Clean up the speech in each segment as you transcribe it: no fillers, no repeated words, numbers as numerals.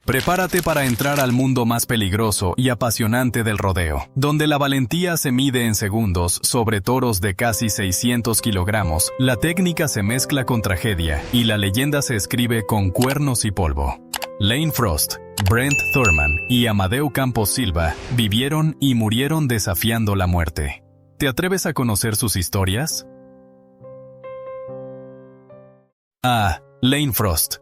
Prepárate para entrar al mundo más peligroso y apasionante del rodeo, donde la valentía se mide en segundos sobre toros de casi 600 kilogramos, la técnica se mezcla con tragedia y la leyenda se escribe con cuernos y polvo. Lane Frost, Brent Thurman y Amadeu Campos Silva vivieron y murieron desafiando la muerte. ¿Te atreves a conocer sus historias? Lane Frost.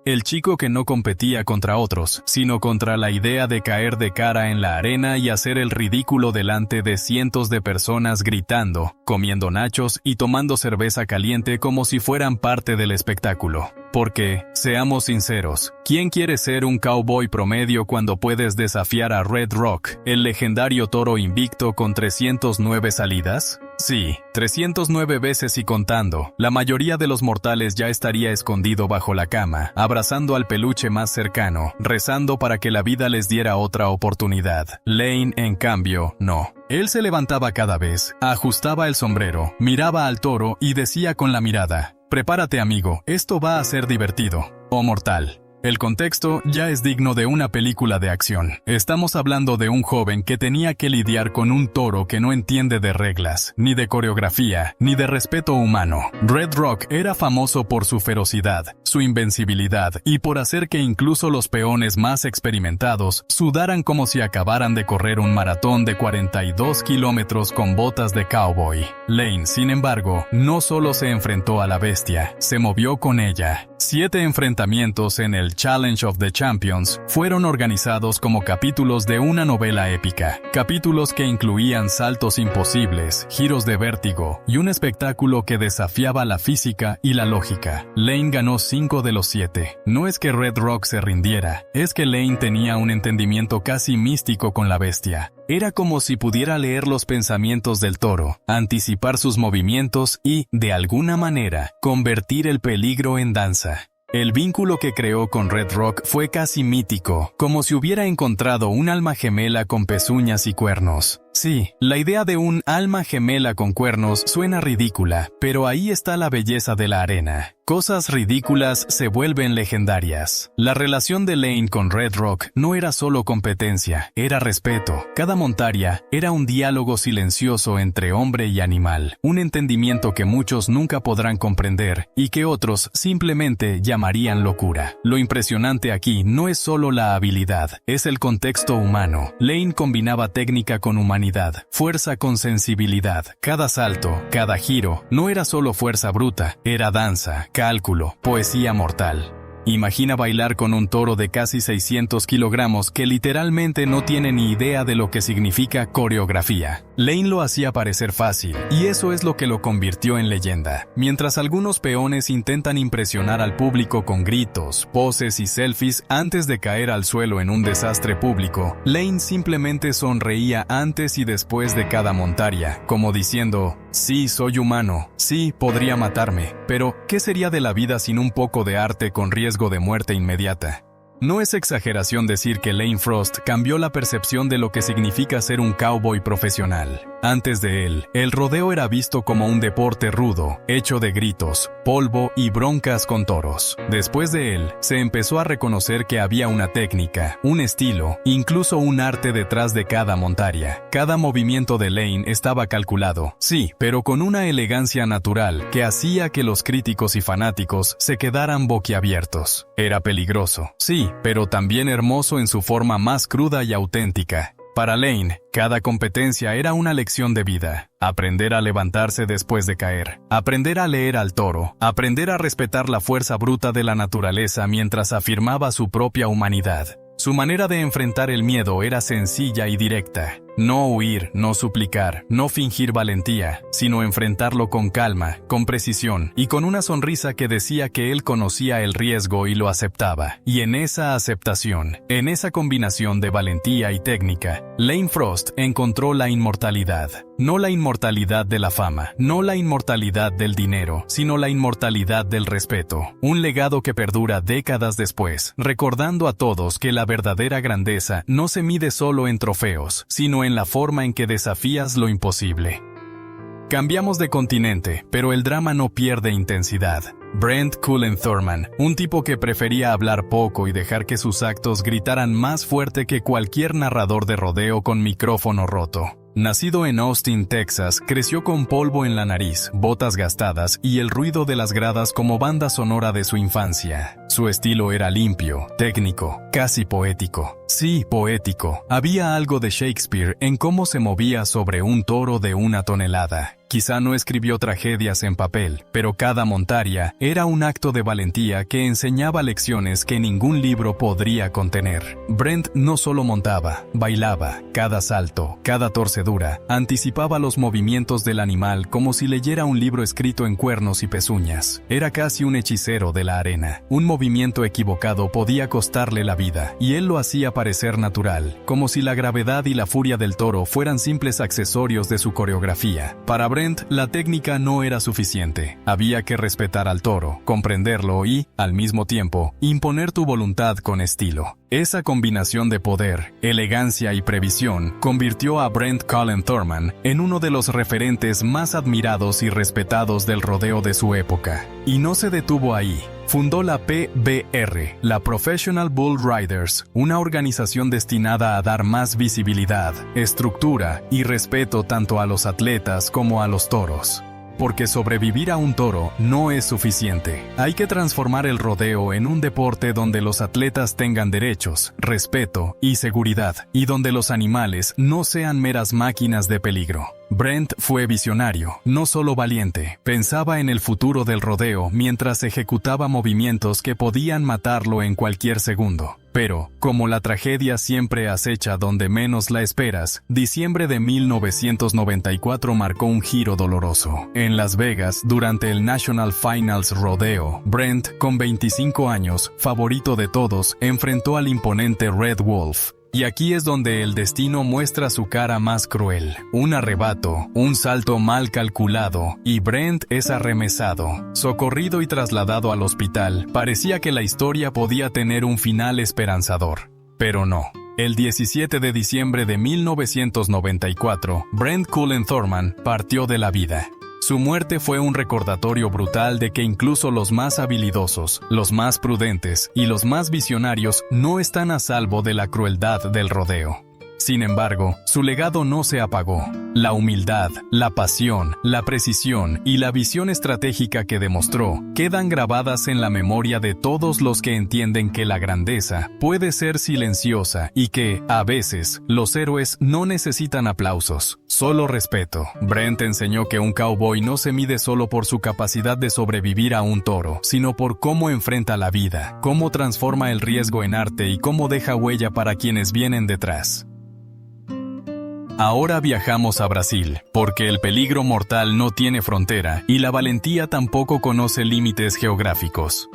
El chico que no competía contra otros, sino contra la idea de caer de cara en la arena y hacer el ridículo delante de cientos de personas gritando, comiendo nachos y tomando cerveza caliente como si fueran parte del espectáculo. Porque, seamos sinceros, ¿quién quiere ser un cowboy promedio cuando puedes desafiar a Red Rock, el legendario toro invicto con 309 salidas? Sí, 309 veces y contando. La mayoría de los mortales ya estaría escondido bajo la cama, abrazando al peluche más cercano, rezando para que la vida les diera otra oportunidad. Lane, en cambio, no. Él se levantaba cada vez, ajustaba el sombrero, miraba al toro y decía con la mirada: «Prepárate, amigo, esto va a ser divertido o mortal». El contexto ya es digno de una película de acción. Estamos hablando de un joven que tenía que lidiar con un toro que no entiende de reglas, ni de coreografía, ni de respeto humano. Red Rock era famoso por su ferocidad, su invencibilidad y por hacer que incluso los peones más experimentados sudaran como si acabaran de correr un maratón de 42 kilómetros con botas de cowboy. Lane, sin embargo, no solo se enfrentó a la bestia, se movió con ella. 7 enfrentamientos en el Challenge of the Champions fueron organizados como capítulos de una novela épica, capítulos que incluían saltos imposibles, giros de vértigo y un espectáculo que desafiaba la física y la lógica. Lane ganó 5 de los 7. No es que Red Rock se rindiera, es que Lane tenía un entendimiento casi místico con la bestia. Era como si pudiera leer los pensamientos del toro, anticipar sus movimientos y, de alguna manera, convertir el peligro en danza. El vínculo que creó con Red Rock fue casi mítico, como si hubiera encontrado un alma gemela con pezuñas y cuernos. Sí, la idea de un alma gemela con cuernos suena ridícula, pero ahí está la belleza de la arena. Cosas ridículas se vuelven legendarias. La relación de Lane con Red Rock no era solo competencia, era respeto. Cada montaria era un diálogo silencioso entre hombre y animal, un entendimiento que muchos nunca podrán comprender y que otros simplemente llamarían locura. Lo impresionante aquí no es solo la habilidad, es el contexto humano. Lane combinaba técnica con humanidad, fuerza con sensibilidad. Cada salto, cada giro, no era solo fuerza bruta, era danza, cálculo, poesía mortal. Imagina bailar con un toro de casi 600 kilogramos que literalmente no tiene ni idea de lo que significa coreografía. Lane lo hacía parecer fácil, y eso es lo que lo convirtió en leyenda. Mientras algunos peones intentan impresionar al público con gritos, poses y selfies antes de caer al suelo en un desastre público, Lane simplemente sonreía antes y después de cada montaria, como diciendo: «Sí, soy humano, sí, podría matarme, pero ¿qué sería de la vida sin un poco de arte con riesgo de muerte inmediata?». No es exageración decir que Lane Frost cambió la percepción de lo que significa ser un cowboy profesional. Antes de él, el rodeo era visto como un deporte rudo, hecho de gritos, polvo y broncas con toros. Después de él, se empezó a reconocer que había una técnica, un estilo, incluso un arte detrás de cada montaria. Cada movimiento de Lane estaba calculado, sí, pero con una elegancia natural que hacía que los críticos y fanáticos se quedaran boquiabiertos. Era peligroso, sí, pero también hermoso en su forma más cruda y auténtica. Para Lane, cada competencia era una lección de vida. Aprender a levantarse después de caer, aprender a leer al toro, aprender a respetar la fuerza bruta de la naturaleza mientras afirmaba su propia humanidad. Su manera de enfrentar el miedo era sencilla y directa. No huir, no suplicar, no fingir valentía, sino enfrentarlo con calma, con precisión y con una sonrisa que decía que él conocía el riesgo y lo aceptaba. Y en esa aceptación, en esa combinación de valentía y técnica, Lane Frost encontró la inmortalidad. No la inmortalidad de la fama, no la inmortalidad del dinero, sino la inmortalidad del respeto. Un legado que perdura décadas después, recordando a todos que la verdadera grandeza no se mide solo en trofeos, sino en la forma en que desafías lo imposible. Cambiamos de continente, pero el drama no pierde intensidad. Brent Cullen Thurman, un tipo que prefería hablar poco y dejar que sus actos gritaran más fuerte que cualquier narrador de rodeo con micrófono roto. Nacido en Austin, Texas, creció con polvo en la nariz, botas gastadas y el ruido de las gradas como banda sonora de su infancia. Su estilo era limpio, técnico, casi poético. Sí, poético. Había algo de Shakespeare en cómo se movía sobre un toro de 1 tonelada. Quizá no escribió tragedias en papel, pero cada montaria era un acto de valentía que enseñaba lecciones que ningún libro podría contener. Brent no solo montaba, bailaba. Cada salto, cada torcedura, anticipaba los movimientos del animal como si leyera un libro escrito en cuernos y pezuñas. Era casi un hechicero de la arena. Un movimiento equivocado podía costarle la vida, y él lo hacía parecer natural, como si la gravedad y la furia del toro fueran simples accesorios de su coreografía. Para Brent, la técnica no era suficiente. Había que respetar al toro, comprenderlo y, al mismo tiempo, imponer tu voluntad con estilo. Esa combinación de poder, elegancia y previsión convirtió a Brent Cullen Thurman en uno de los referentes más admirados y respetados del rodeo de su época. Y no se detuvo ahí. Fundó la PBR, la Professional Bull Riders, una organización destinada a dar más visibilidad, estructura y respeto tanto a los atletas como a los toros. Porque sobrevivir a un toro no es suficiente. Hay que transformar el rodeo en un deporte donde los atletas tengan derechos, respeto y seguridad, y donde los animales no sean meras máquinas de peligro. Brent fue visionario, no solo valiente, pensaba en el futuro del rodeo mientras ejecutaba movimientos que podían matarlo en cualquier segundo. Pero, como la tragedia siempre acecha donde menos la esperas, diciembre de 1994 marcó un giro doloroso. En Las Vegas, durante el National Finals Rodeo, Brent, con 25 años, favorito de todos, enfrentó al imponente Red Wolf. Y aquí es donde el destino muestra su cara más cruel. Un arrebato, un salto mal calculado, y Brent es arremesado. Socorrido y trasladado al hospital, parecía que la historia podía tener un final esperanzador. Pero no. El 17 de diciembre de 1994, Brent Cullen Thurman partió de la vida. Su muerte fue un recordatorio brutal de que incluso los más habilidosos, los más prudentes y los más visionarios no están a salvo de la crueldad del rodeo. Sin embargo, su legado no se apagó. La humildad, la pasión, la precisión y la visión estratégica que demostró quedan grabadas en la memoria de todos los que entienden que la grandeza puede ser silenciosa y que, a veces, los héroes no necesitan aplausos, solo respeto. Brent enseñó que un cowboy no se mide solo por su capacidad de sobrevivir a un toro, sino por cómo enfrenta la vida, cómo transforma el riesgo en arte y cómo deja huella para quienes vienen detrás. Ahora viajamos a Brasil, porque el peligro mortal no tiene frontera y la valentía tampoco conoce límites geográficos.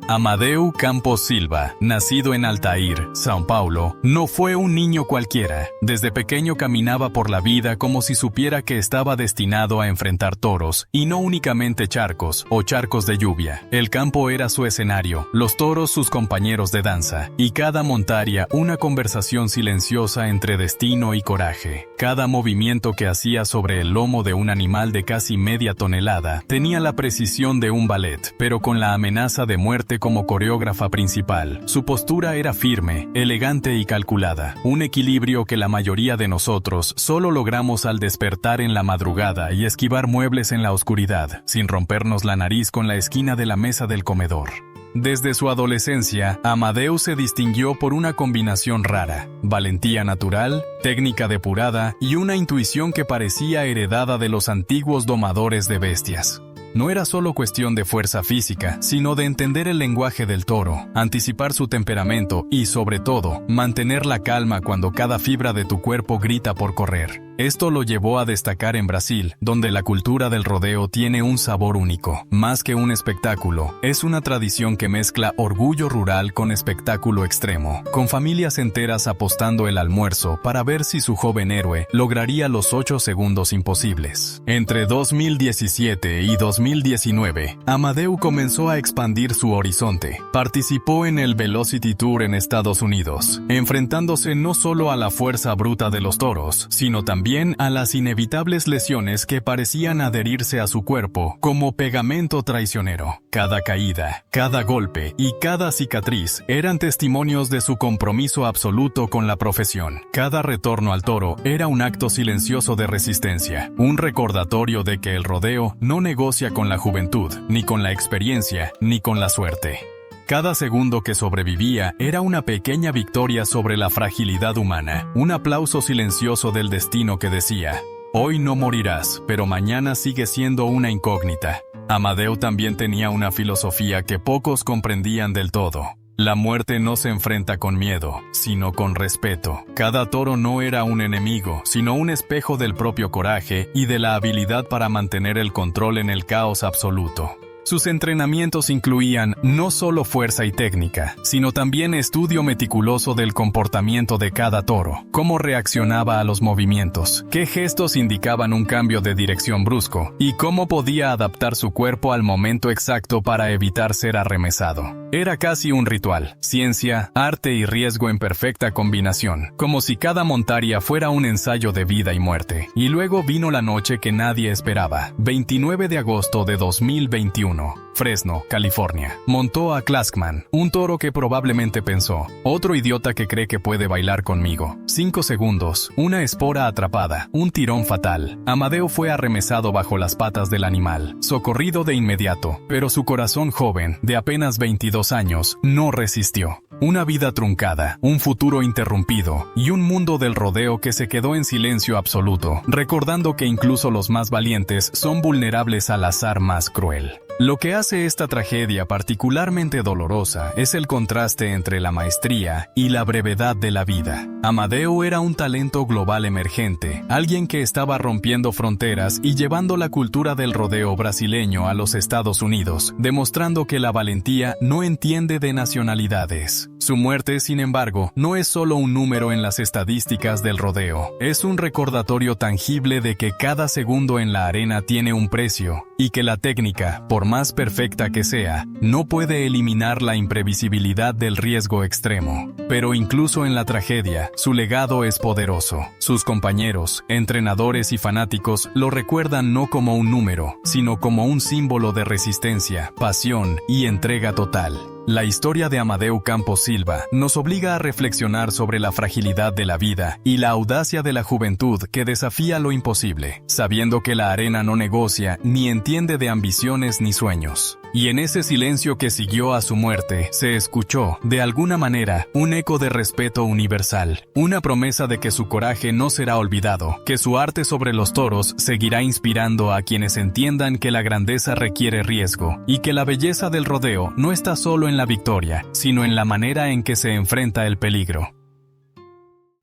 Amadeu Campos Silva, nacido en Altair, São Paulo, no fue un niño cualquiera. Desde pequeño caminaba por la vida como si supiera que estaba destinado a enfrentar toros, y no únicamente charcos o charcos de lluvia. El campo era su escenario, los toros sus compañeros de danza, y cada montaria una conversación silenciosa entre destino y coraje. Cada movimiento que hacía sobre el lomo de un animal de casi media tonelada tenía la precisión de un ballet, pero con la amenaza de muerte como coreógrafa principal. Su postura era firme, elegante y calculada, un equilibrio que la mayoría de nosotros solo logramos al despertar en la madrugada y esquivar muebles en la oscuridad, sin rompernos la nariz con la esquina de la mesa del comedor. Desde su adolescencia, Amadeu se distinguió por una combinación rara: valentía natural, técnica depurada y una intuición que parecía heredada de los antiguos domadores de bestias. No era solo cuestión de fuerza física, sino de entender el lenguaje del toro, anticipar su temperamento y, sobre todo, mantener la calma cuando cada fibra de tu cuerpo grita por correr. Esto lo llevó a destacar en Brasil, donde la cultura del rodeo tiene un sabor único. Más que un espectáculo, es una tradición que mezcla orgullo rural con espectáculo extremo, con familias enteras apostando el almuerzo para ver si su joven héroe lograría los 8 segundos imposibles. Entre 2017 y 2019, Amadeu comenzó a expandir su horizonte. Participó en el Velocity Tour en Estados Unidos, enfrentándose no solo a la fuerza bruta de los toros, sino también también a las inevitables lesiones que parecían adherirse a su cuerpo como pegamento traicionero. Cada caída, cada golpe y cada cicatriz eran testimonios de su compromiso absoluto con la profesión. Cada retorno al toro era un acto silencioso de resistencia, un recordatorio de que el rodeo no negocia con la juventud, ni con la experiencia, ni con la suerte. Cada segundo que sobrevivía era una pequeña victoria sobre la fragilidad humana, un aplauso silencioso del destino que decía: hoy no morirás, pero mañana sigue siendo una incógnita. Amadeo también tenía una filosofía que pocos comprendían del todo. La muerte no se enfrenta con miedo, sino con respeto. Cada toro no era un enemigo, sino un espejo del propio coraje y de la habilidad para mantener el control en el caos absoluto. Sus entrenamientos incluían no solo fuerza y técnica, sino también estudio meticuloso del comportamiento de cada toro, cómo reaccionaba a los movimientos, qué gestos indicaban un cambio de dirección brusco, y cómo podía adaptar su cuerpo al momento exacto para evitar ser arremesado. Era casi un ritual, ciencia, arte y riesgo en perfecta combinación, como si cada montaria fuera un ensayo de vida y muerte. Y luego vino la noche que nadie esperaba, 29 de agosto de 2021. Fresno, California. Montó a Claskman, un toro que probablemente pensó: otro idiota que cree que puede bailar conmigo. 5 segundos, una espora atrapada, un tirón fatal. Amadeo fue arremesado bajo las patas del animal, socorrido de inmediato, pero su corazón joven, de apenas 22 años, no resistió. Una vida truncada, un futuro interrumpido y un mundo del rodeo que se quedó en silencio absoluto, recordando que incluso los más valientes son vulnerables al azar más cruel. Lo que hace esta tragedia particularmente dolorosa es el contraste entre la maestría y la brevedad de la vida. Amadeo era un talento global emergente, alguien que estaba rompiendo fronteras y llevando la cultura del rodeo brasileño a los Estados Unidos, demostrando que la valentía no entiende de nacionalidades. Su muerte, sin embargo, no es solo un número en las estadísticas del rodeo, es un recordatorio tangible de que cada segundo en la arena tiene un precio, y que la técnica, por más perfecta que sea, no puede eliminar la imprevisibilidad del riesgo extremo. Pero incluso en la tragedia, su legado es poderoso. Sus compañeros, entrenadores y fanáticos lo recuerdan no como un número, sino como un símbolo de resistencia, pasión y entrega total. La historia de Amadeu Campos Silva nos obliga a reflexionar sobre la fragilidad de la vida y la audacia de la juventud que desafía lo imposible, sabiendo que la arena no negocia ni entiende de ambiciones ni sueños. Y en ese silencio que siguió a su muerte, se escuchó, de alguna manera, un eco de respeto universal, una promesa de que su coraje no será olvidado, que su arte sobre los toros seguirá inspirando a quienes entiendan que la grandeza requiere riesgo, y que la belleza del rodeo no está solo en la victoria, sino en la manera en que se enfrenta el peligro.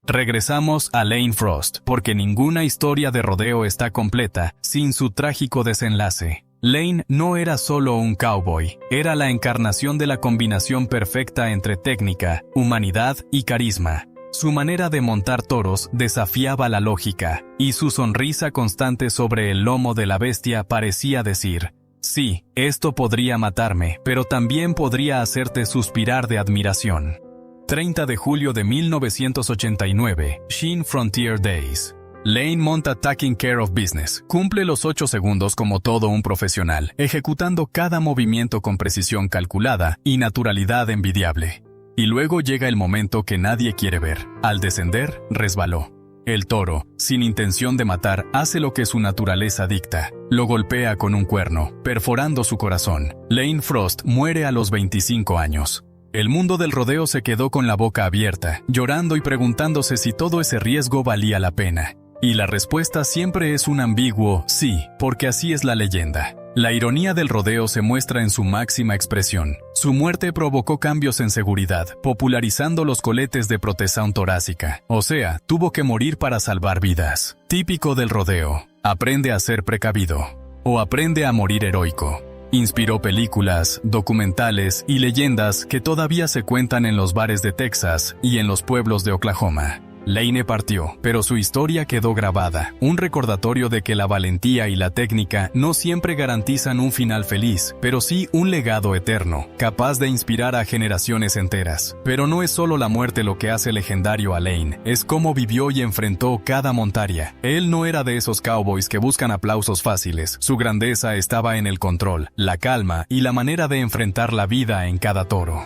Regresamos a Lane Frost, porque ninguna historia de rodeo está completa sin su trágico desenlace. Lane no era solo un cowboy, era la encarnación de la combinación perfecta entre técnica, humanidad y carisma. Su manera de montar toros desafiaba la lógica, y su sonrisa constante sobre el lomo de la bestia parecía decir: sí, esto podría matarme, pero también podría hacerte suspirar de admiración. 30 de julio de 1989, Sheen Frontier Days. Lane monta Taking Care of Business. Cumple los 8 segundos como todo un profesional, ejecutando cada movimiento con precisión calculada y naturalidad envidiable. Y luego llega el momento que nadie quiere ver. Al descender, resbaló. El toro, sin intención de matar, hace lo que su naturaleza dicta. Lo golpea con un cuerno, perforando su corazón. Lane Frost muere a los 25 años. El mundo del rodeo se quedó con la boca abierta, llorando y preguntándose si todo ese riesgo valía la pena. Y la respuesta siempre es un ambiguo sí, porque así es la leyenda. La ironía del rodeo se muestra en su máxima expresión. Su muerte provocó cambios en seguridad, popularizando los coletes de protección torácica. O sea, tuvo que morir para salvar vidas. Típico del rodeo. Aprende a ser precavido. O aprende a morir heroico. Inspiró películas, documentales y leyendas que todavía se cuentan en los bares de Texas y en los pueblos de Oklahoma. Lane partió, pero su historia quedó grabada, un recordatorio de que la valentía y la técnica no siempre garantizan un final feliz, pero sí un legado eterno, capaz de inspirar a generaciones enteras. Pero no es solo la muerte lo que hace legendario a Lane, es cómo vivió y enfrentó cada montaña. Él no era de esos cowboys que buscan aplausos fáciles, su grandeza estaba en el control, la calma y la manera de enfrentar la vida en cada toro.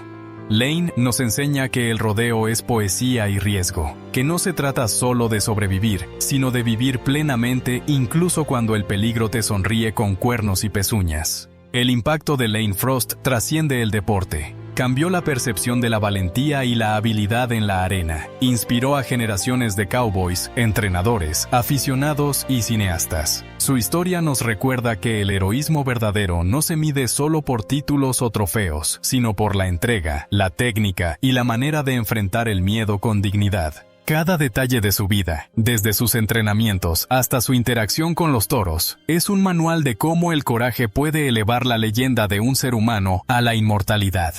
Lane nos enseña que el rodeo es poesía y riesgo, que no se trata solo de sobrevivir, sino de vivir plenamente incluso cuando el peligro te sonríe con cuernos y pezuñas. El impacto de Lane Frost trasciende el deporte. Cambió la percepción de la valentía y la habilidad en la arena. Inspiró a generaciones de cowboys, entrenadores, aficionados y cineastas. Su historia nos recuerda que el heroísmo verdadero no se mide solo por títulos o trofeos, sino por la entrega, la técnica y la manera de enfrentar el miedo con dignidad. Cada detalle de su vida, desde sus entrenamientos hasta su interacción con los toros, es un manual de cómo el coraje puede elevar la leyenda de un ser humano a la inmortalidad.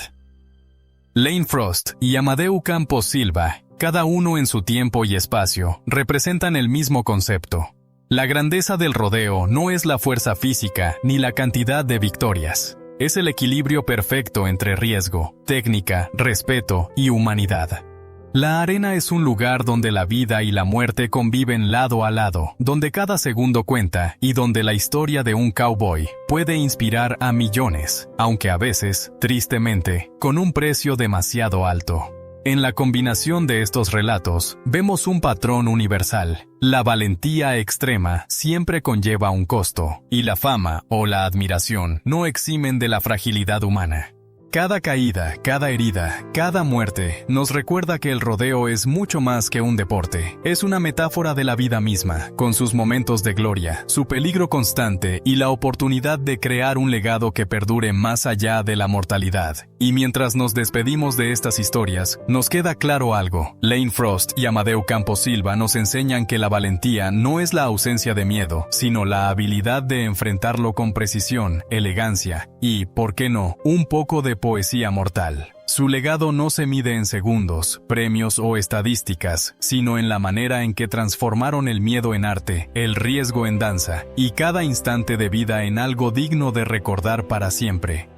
Lane Frost y Amadeu Campos Silva, cada uno en su tiempo y espacio, representan el mismo concepto. La grandeza del rodeo no es la fuerza física ni la cantidad de victorias. Es el equilibrio perfecto entre riesgo, técnica, respeto y humanidad. La arena es un lugar donde la vida y la muerte conviven lado a lado, donde cada segundo cuenta y donde la historia de un cowboy puede inspirar a millones, aunque a veces, tristemente, con un precio demasiado alto. En la combinación de estos relatos, vemos un patrón universal. La valentía extrema siempre conlleva un costo, y la fama o la admiración no eximen de la fragilidad humana. Cada caída, cada herida, cada muerte nos recuerda que el rodeo es mucho más que un deporte. Es una metáfora de la vida misma, con sus momentos de gloria, su peligro constante y la oportunidad de crear un legado que perdure más allá de la mortalidad. Y mientras nos despedimos de estas historias, nos queda claro algo. Lane Frost y Amadeu Campos Silva nos enseñan que la valentía no es la ausencia de miedo, sino la habilidad de enfrentarlo con precisión, elegancia y, ¿por qué no?, un poco de poesía mortal. Su legado no se mide en segundos, premios o estadísticas, sino en la manera en que transformaron el miedo en arte, el riesgo en danza, y cada instante de vida en algo digno de recordar para siempre.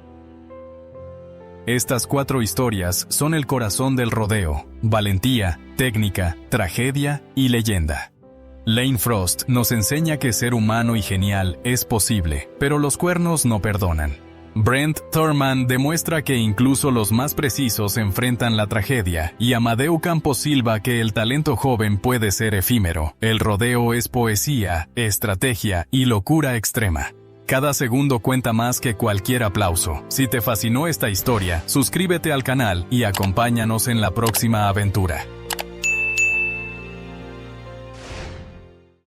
Estas 4 historias son el corazón del rodeo: valentía, técnica, tragedia y leyenda. Lane Frost nos enseña que ser humano y genial es posible, pero los cuernos no perdonan. Brent Thurman demuestra que incluso los más precisos enfrentan la tragedia, y Amadeu Campos Silva que el talento joven puede ser efímero. El rodeo es poesía, estrategia y locura extrema. Cada segundo cuenta más que cualquier aplauso. Si te fascinó esta historia, suscríbete al canal y acompáñanos en la próxima aventura.